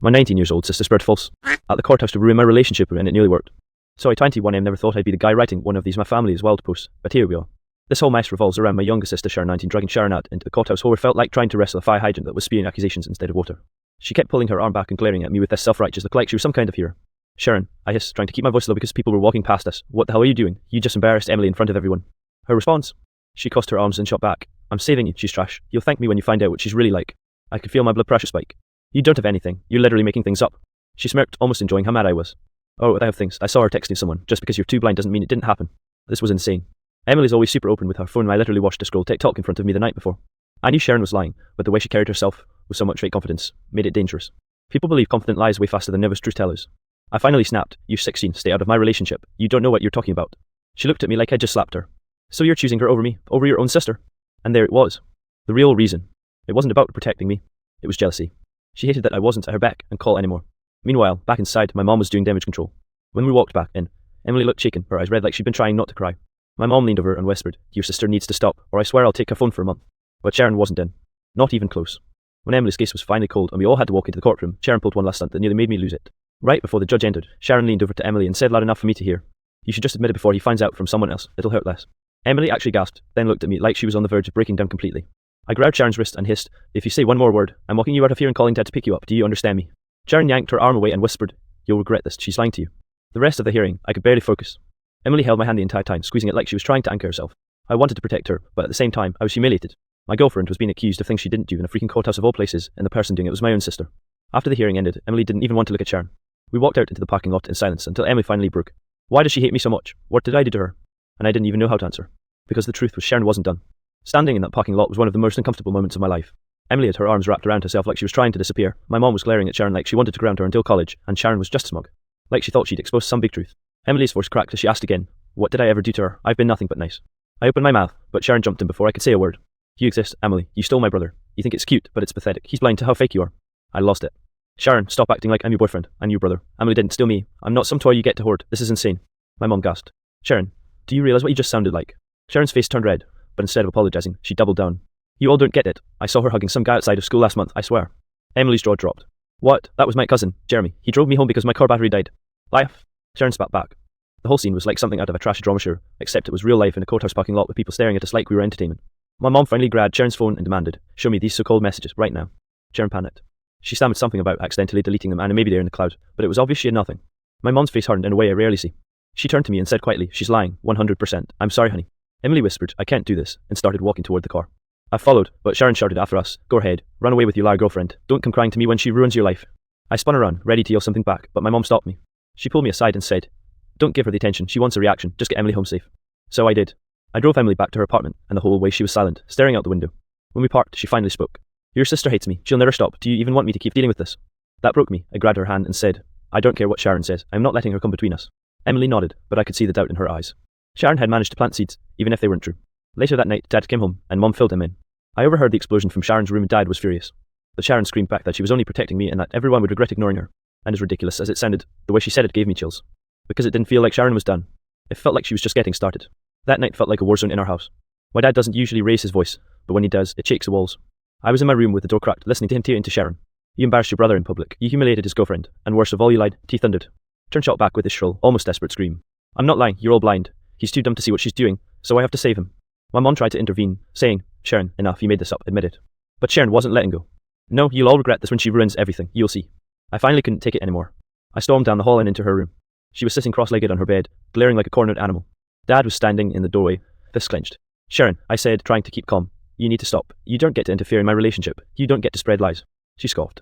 My 19-year-old sister spread false at the courthouse to ruin my relationship and it nearly worked. So I 21M never thought I'd be the guy writing one of these my family's wild posts, but here we are. This whole mess revolves around my younger sister Sharon 19 dragging Sharon out into the courthouse where it felt like trying to wrestle a fire hydrant that was spewing accusations instead of water. She kept pulling her arm back and glaring at me with this self-righteous look like she was some kind of hero. Sharon, I hissed, trying to keep my voice low because people were walking past us. What the hell are you doing? You just embarrassed Emily in front of everyone. Her response? She crossed her arms and shot back. I'm saving you, she's trash. You'll thank me when you find out what she's really like. I could feel my blood pressure spike. You don't have anything. You're literally making things up. She smirked, almost enjoying how mad I was. Oh, I have things. I saw her texting someone. Just because you're too blind doesn't mean it didn't happen. This was insane. Emily's always super open with her phone and I literally watched her scroll TikTok in front of me the night before. I knew Sharon was lying, but the way she carried herself with so much fake confidence made it dangerous. People believe confident lies way faster than nervous truth tellers. I finally snapped. You 16, stay out of my relationship. You don't know what you're talking about. She looked at me like I just slapped her. So you're choosing her over me, over your own sister? And there it was. The real reason. It wasn't about protecting me. It was jealousy. She hated that I wasn't at her beck and call anymore. Meanwhile, back inside, my mom was doing damage control. When we walked back in, Emily looked shaken, her eyes red like she'd been trying not to cry. My mom leaned over and whispered, your sister needs to stop, or I swear I'll take her phone for a month. But Sharon wasn't in. Not even close. When Emily's case was finally called and we all had to walk into the courtroom, Sharon pulled one last stunt that nearly made me lose it. Right before the judge entered, Sharon leaned over to Emily and said loud enough for me to hear, you should just admit it before he finds out from someone else, it'll hurt less. Emily actually gasped, then looked at me like she was on the verge of breaking down completely. I grabbed Sharon's wrist and hissed, if you say one more word, I'm walking you out of here and calling Dad to pick you up, do you understand me? Sharon yanked her arm away and whispered, you'll regret this, she's lying to you. The rest of the hearing, I could barely focus. Emily held my hand the entire time, squeezing it like she was trying to anchor herself. I wanted to protect her, but at the same time, I was humiliated. My girlfriend was being accused of things she didn't do in a freaking courthouse of all places, and the person doing it was my own sister. After the hearing ended, Emily didn't even want to look at Sharon. We walked out into the parking lot in silence until Emily finally broke. Why does she hate me so much? What did I do to her? And I didn't even know how to answer. Because the truth was Sharon wasn't done. Standing in that parking lot was one of the most uncomfortable moments of my life. Emily had her arms wrapped around herself like she was trying to disappear. My mom was glaring at Sharon like she wanted to ground her until college, and Sharon was just smug. Like she thought she'd exposed some big truth. Emily's voice cracked as she asked again, what did I ever do to her? I've been nothing but nice. I opened my mouth, but Sharon jumped in before I could say a word. You exist, Emily. You stole my brother. You think it's cute, but it's pathetic. He's blind to how fake you are. I lost it. Sharon, stop acting like I'm your boyfriend. I'm your brother. Emily didn't steal me. I'm not some toy you get to hoard. This is insane. My mom gasped. Sharon, do you realize what you just sounded like? Sharon's face turned red, but instead of apologizing, she doubled down. You all don't get it. I saw her hugging some guy outside of school last month, I swear. Emily's jaw dropped. What? That was my cousin, Jeremy. He drove me home because my car battery died. Life. Sharon spat back. The whole scene was like something out of a trashy drama show, except it was real life in a courthouse parking lot with people staring at us like we were entertainment. My mom finally grabbed Sharon's phone and demanded, show me these so-called messages, right now. Sharon panicked. She stammered something about accidentally deleting them and maybe they're in the cloud, but it was obvious she had nothing. My mom's face hardened in a way I rarely see. She turned to me and said quietly, she's lying, 100%. I'm sorry, honey. Emily whispered, I can't do this, and started walking toward the car. I followed, but Sharon shouted after us, go ahead, run away with your liar girlfriend. Don't come crying to me when she ruins your life. I spun around, ready to yell something back, but my mom stopped me. She pulled me aside and said, don't give her the attention, she wants a reaction, just get Emily home safe. So I did. I drove Emily back to her apartment, and the whole way she was silent, staring out the window. When we parked, she finally spoke. Your sister hates me, she'll never stop, do you even want me to keep dealing with this? That broke me. I grabbed her hand and said, I don't care what Sharon says, I'm not letting her come between us. Emily nodded, but I could see the doubt in her eyes. Sharon had managed to plant seeds, even if they weren't true. Later that night, Dad came home, and Mom filled him in. I overheard the explosion from Sharon's room and Dad was furious. But Sharon screamed back that she was only protecting me and that everyone would regret ignoring her. And as ridiculous as it sounded, the way she said it gave me chills. Because it didn't feel like Sharon was done. It felt like she was just getting started. That night felt like a war zone in our house. My dad doesn't usually raise his voice, but when he does, it shakes the walls. I was in my room with the door cracked, listening to him tear into Sharon. You embarrassed your brother in public, you humiliated his girlfriend, and worst of all you lied, he thundered. Turn shot back with his shrill, almost desperate scream. I'm not lying, you're all blind. He's too dumb to see what she's doing, so I have to save him. My mom tried to intervene, saying, Sharon, enough, you made this up, admit it. But Sharon wasn't letting go. No, you'll all regret this when she ruins everything, you'll see. I finally couldn't take it anymore. I stormed down the hall and into her room. She was sitting cross-legged on her bed, glaring like a cornered animal. Dad was standing in the doorway, fists clenched. Sharon, I said, trying to keep calm. You need to stop. You don't get to interfere in my relationship. You don't get to spread lies. She scoffed.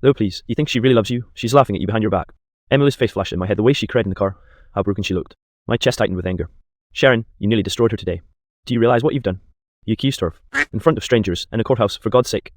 No, please. You think she really loves you? She's laughing at you behind your back. Emily's face flashed in my head the way she cried in the car. How broken she looked. My chest tightened with anger. Sharon, you nearly destroyed her today. Do you realize what you've done? You accused her in front of strangers in a courthouse, for God's sake.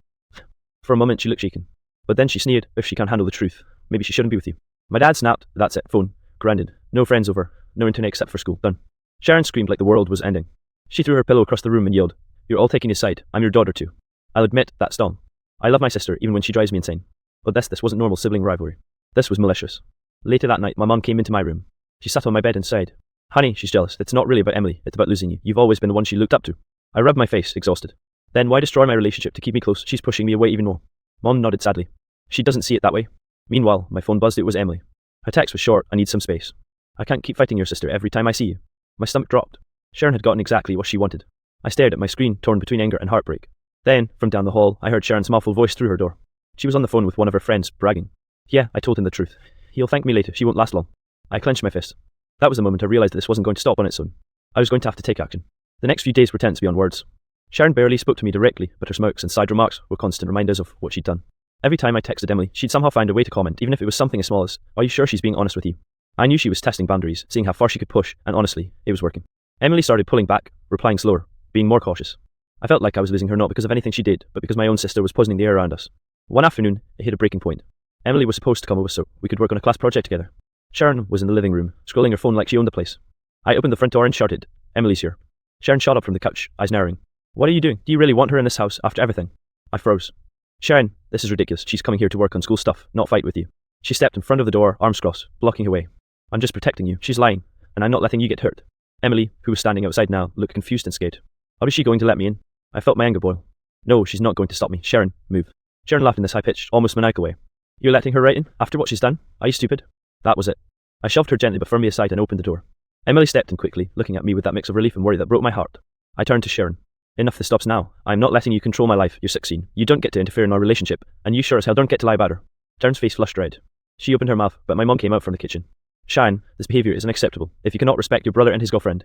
For a moment she looked shaken. But then she sneered, if she can't handle the truth, maybe she shouldn't be with you. My dad snapped, that's it, phone, grounded, no friends over, no internet except for school, done. Sharon screamed like the world was ending. She threw her pillow across the room and yelled, you're all taking his side, I'm your daughter too. I'll admit, that's stung. I love my sister even when she drives me insane. But this wasn't normal sibling rivalry. This was malicious. Later that night, my mom came into my room. She sat on my bed and sighed. Honey, she's jealous. It's not really about Emily, it's about losing you. You've always been the one she looked up to. I rubbed my face, exhausted. Then why destroy my relationship to keep me close? She's pushing me away even more. Mom nodded sadly. She doesn't see it that way. Meanwhile, my phone buzzed. It was Emily. Her text was short: I need some space. I can't keep fighting your sister every time I see you. My stomach dropped. Sharon had gotten exactly what she wanted. I stared at my screen, torn between anger and heartbreak. Then, from down the hall, I heard Sharon's muffled voice through her door. She was on the phone with one of her friends, bragging. Yeah, I told him the truth. He'll thank me later. She won't last long. I clenched my fist. That was the moment I realized that this wasn't going to stop on its own. I was going to have to take action. The next few days were tense beyond words. Sharon barely spoke to me directly, but her smirks and side remarks were constant reminders of what she'd done. Every time I texted Emily, she'd somehow find a way to comment, even if it was something as small as, are you sure she's being honest with you? I knew she was testing boundaries, seeing how far she could push, and honestly, it was working. Emily started pulling back, replying slower, being more cautious. I felt like I was losing her not because of anything she did, but because my own sister was poisoning the air around us. One afternoon, it hit a breaking point. Emily was supposed to come over so we could work on a class project together. Sharon was in the living room, scrolling her phone like she owned the place. I opened the front door and shouted, Emily's here. Sharon shot up from the couch, eyes narrowing. What are you doing? Do you really want her in this house after everything? I froze. Sharon, this is ridiculous. She's coming here to work on school stuff, not fight with you. She stepped in front of the door, arms crossed, blocking her way. I'm just protecting you. She's lying, and I'm not letting you get hurt. Emily, who was standing outside now, looked confused and scared. How is she going to let me in? I felt my anger boil. No, she's not going to stop me. Sharon, move. Sharon laughed in this high-pitched, almost maniacal way. You're letting her right in? After what she's done? Are you stupid? That was it. I shoved her gently but firmly aside and opened the door. Emily stepped in quickly, looking at me with that mix of relief and worry that broke my heart. I turned to Sharon. Enough, this stops now. I'm not letting you control my life. You're 16. You don't get to interfere in our relationship, and you sure as hell don't get to lie about her. Sharon's face flushed red. She opened her mouth, but my mum came out from the kitchen. Sharon, this behaviour is unacceptable. If you cannot respect your brother and his girlfriend,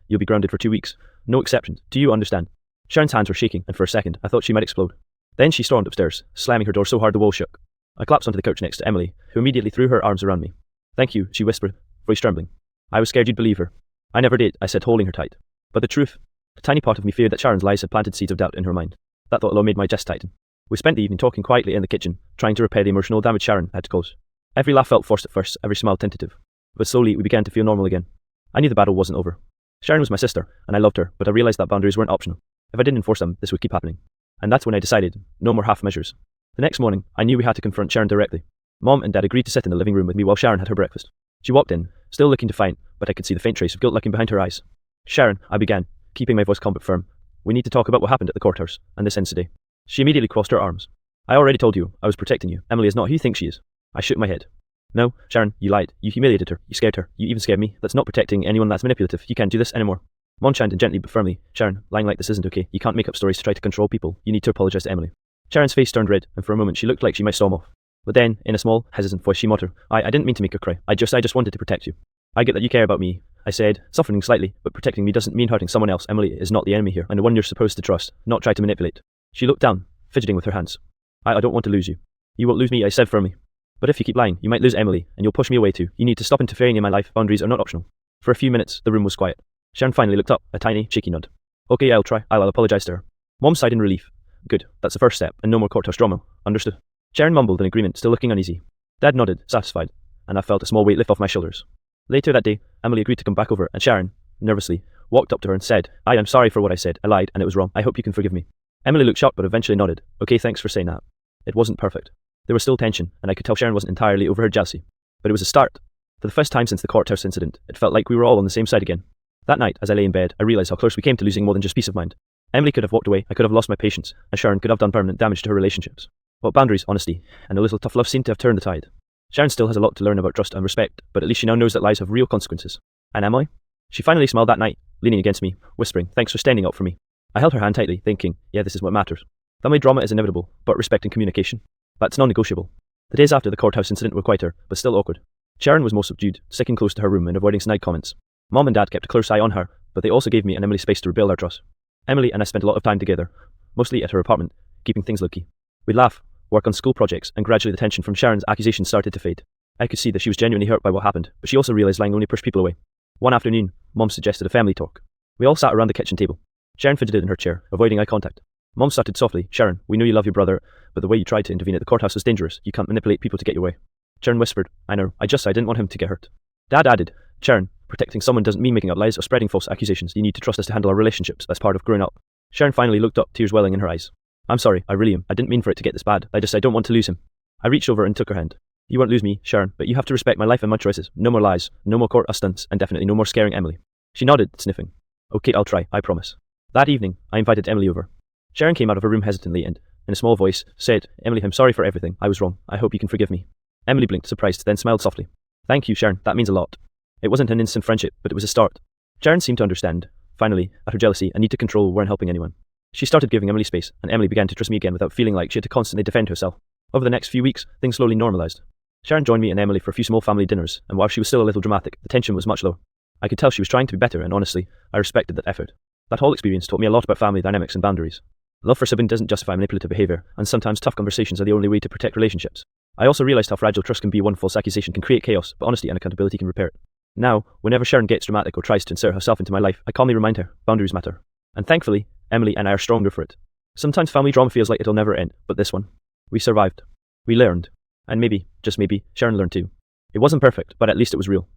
you'll be grounded for 2 weeks. No exceptions. Do you understand? Sharon's hands were shaking, and for a second, I thought she might explode. Then she stormed upstairs, slamming her door so hard the wall shook. I collapsed onto the couch next to Emily, who immediately threw her arms around me. Thank you, she whispered, voice trembling. I was scared you'd believe her. I never did, I said, holding her tight. But the truth, a tiny part of me feared that Sharon's lies had planted seeds of doubt in her mind. That thought alone made my chest tighten. We spent the evening talking quietly in the kitchen, trying to repair the emotional damage Sharon had caused. Every laugh felt forced at first, every smile tentative. But slowly, we began to feel normal again. I knew the battle wasn't over. Sharon was my sister, and I loved her, but I realized that boundaries weren't optional. If I didn't enforce them, this would keep happening. And that's when I decided, no more half measures. The next morning, I knew we had to confront Sharon directly. Mom and Dad agreed to sit in the living room with me while Sharon had her breakfast. She walked in, still looking defiant, but I could see the faint trace of guilt lurking behind her eyes. Sharon, I began, keeping my voice calm but firm. We need to talk about what happened at the courthouse, and this ends today. She immediately crossed her arms. I already told you, I was protecting you. Emily is not who you think she is. I shook my head. No, Sharon, you lied. You humiliated her. You scared her. You even scared me. That's not protecting anyone that's manipulative. You can't do this anymore. Mom chimed in gently but firmly. Sharon, lying like this isn't okay. You can't make up stories to try to control people. You need to apologize to Emily. Sharon's face turned red, and for a moment she looked like she might storm off. But then, in a small, hesitant voice, she muttered, I didn't mean to make her cry. I just wanted to protect you. I get that you care about me, I said, softening slightly, but protecting me doesn't mean hurting someone else. Emily is not the enemy here, and the one you're supposed to trust, not try to manipulate. She looked down, fidgeting with her hands. I don't want to lose you. You won't lose me, I said firmly. But if you keep lying, you might lose Emily, and you'll push me away too. You need to stop interfering in my life. Boundaries are not optional. For a few minutes, the room was quiet. Sharon finally looked up, a tiny, shaky nod. Okay, I'll try. I'll apologize to her. Mom sighed in relief. Good, that's the first step, and no more courthouse drama. Understood. Sharon mumbled in agreement, still looking uneasy. Dad nodded, satisfied, and I felt a small weight lift off my shoulders. Later that day, Emily agreed to come back over, and Sharon, nervously, walked up to her and said, I'm sorry for what I said. I lied, and it was wrong. I hope you can forgive me. Emily looked shocked but eventually nodded. Okay, thanks for saying that. It wasn't perfect. There was still tension, and I could tell Sharon wasn't entirely over her jealousy. But it was a start. For the first time since the courthouse incident, it felt like we were all on the same side again. That night, as I lay in bed, I realized how close we came to losing more than just peace of mind. Emily could have walked away, I could have lost my patience, and Sharon could have done permanent damage to her relationships. But boundaries, honesty, and a little tough love seemed to have turned the tide. Sharon still has a lot to learn about trust and respect, but at least she now knows that lies have real consequences. And am I? She finally smiled that night, leaning against me, whispering, thanks for standing up for me. I held her hand tightly, thinking, yeah, this is what matters. Family drama is inevitable, but respect and communication, that's non-negotiable. The days after the courthouse incident were quieter, but still awkward. Sharon was more subdued, sticking close to her room and avoiding snide comments. Mom and Dad kept a close eye on her, but they also gave me and Emily space to rebuild our trust. Emily and I spent a lot of time together, mostly at her apartment, keeping things low-key. We'd laugh, work on school projects, and gradually the tension from Sharon's accusations started to fade. I could see that she was genuinely hurt by what happened, but she also realized lying only pushed people away. One afternoon, Mom suggested a family talk. We all sat around the kitchen table. Sharon fidgeted in her chair, avoiding eye contact. Mom started softly, Sharon, we know you love your brother, but the way you tried to intervene at the courthouse was dangerous. You can't manipulate people to get your way. Sharon whispered, I know, I didn't want him to get hurt. Dad added, Sharon, protecting someone doesn't mean making up lies or spreading false accusations. You need to trust us to handle our relationships. That's part of growing up. Sharon finally looked up, tears welling in her eyes. I'm sorry, I really am. I didn't mean for it to get this bad. I don't want to lose him. I reached over and took her hand. You won't lose me, Sharon, but you have to respect my life and my choices. No more lies, no more court stunts, and definitely no more scaring Emily. She nodded, sniffing. Okay, I'll try, I promise. That evening, I invited Emily over. Sharon came out of her room hesitantly and, in a small voice, said, Emily, I'm sorry for everything. I was wrong. I hope you can forgive me. Emily blinked, surprised, then smiled softly. Thank you, Sharon, that means a lot. It wasn't an instant friendship, but it was a start. Sharon seemed to understand, finally, at her jealousy and need to control weren't helping anyone. She started giving Emily space, and Emily began to trust me again without feeling like she had to constantly defend herself. Over the next few weeks, things slowly normalized. Sharon joined me and Emily for a few small family dinners, and while she was still a little dramatic, the tension was much lower. I could tell she was trying to be better, and honestly, I respected that effort. That whole experience taught me a lot about family dynamics and boundaries. Love for sibling doesn't justify manipulative behavior, and sometimes tough conversations are the only way to protect relationships. I also realized how fragile trust can be. One false accusation can create chaos, but honesty and accountability can repair it. Now, whenever Sharon gets dramatic or tries to insert herself into my life, I calmly remind her, boundaries matter. And thankfully, Emily and I are stronger for it. Sometimes family drama feels like it'll never end, but this one, we survived. We learned. And maybe, just maybe, Sharon learned too. It wasn't perfect, but at least it was real.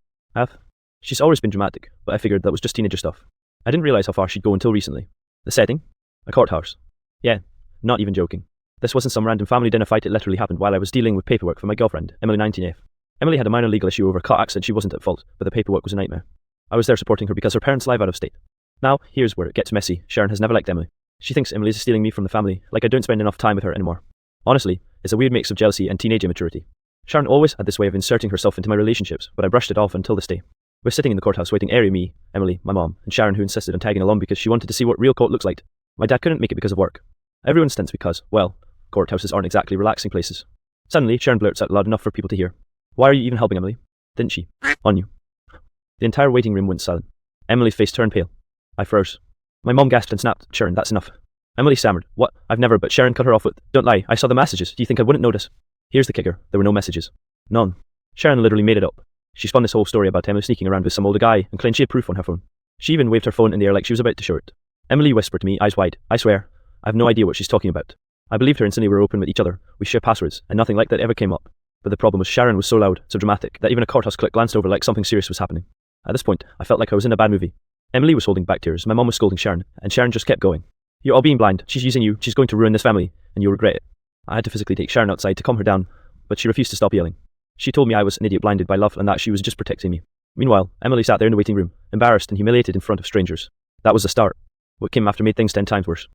She's always been dramatic, but I figured that was just teenager stuff. I didn't realize how far she'd go until recently. The setting? A courthouse. Yeah, not even joking. This wasn't some random family dinner fight, it literally happened while I was dealing with paperwork for my girlfriend, Emily 19F. Emily had a minor legal issue over a car accident. She wasn't at fault, but the paperwork was a nightmare. I was there supporting her because her parents live out of state. Now, here's where it gets messy. Sharon has never liked Emily. She thinks Emily is stealing me from the family, like I don't spend enough time with her anymore. Honestly, it's a weird mix of jealousy and teenage immaturity. Sharon always had this way of inserting herself into my relationships, but I brushed it off until this day. We're sitting in the courthouse waiting, me, Emily, my mom, and Sharon, who insisted on tagging along because she wanted to see what real court looks like. My dad couldn't make it because of work. Everyone stints because, well, courthouses aren't exactly relaxing places. Suddenly, Sharon blurts out loud enough for people to hear. Why are you even helping, Emily? Didn't she? On you. The entire waiting room went silent. Emily's face turned pale. I froze. My mom gasped and snapped, Sharon, that's enough. Emily stammered, what? I've never, but Sharon cut her off with, don't lie, I saw the messages, do you think I wouldn't notice? Here's the kicker, there were no messages. None. Sharon literally made it up. She spun this whole story about Emily sneaking around with some older guy and claimed she had proof on her phone. She even waved her phone in the air like she was about to show it. Emily whispered to me, eyes wide, I swear, I have no idea what she's talking about. I believed her instantly. We were open with each other, we share passwords, and nothing like that ever came up. But the problem was Sharon was so loud, so dramatic, that even a courthouse clerk glanced over like something serious was happening. At this point, I felt like I was in a bad movie. Emily was holding back tears, my mom was scolding Sharon, and Sharon just kept going. You're all being blind, she's using you, she's going to ruin this family, and you'll regret it. I had to physically take Sharon outside to calm her down, but she refused to stop yelling. She told me I was an idiot blinded by love and that she was just protecting me. Meanwhile, Emily sat there in the waiting room, embarrassed and humiliated in front of strangers. That was the start. What came after made things 10 times worse.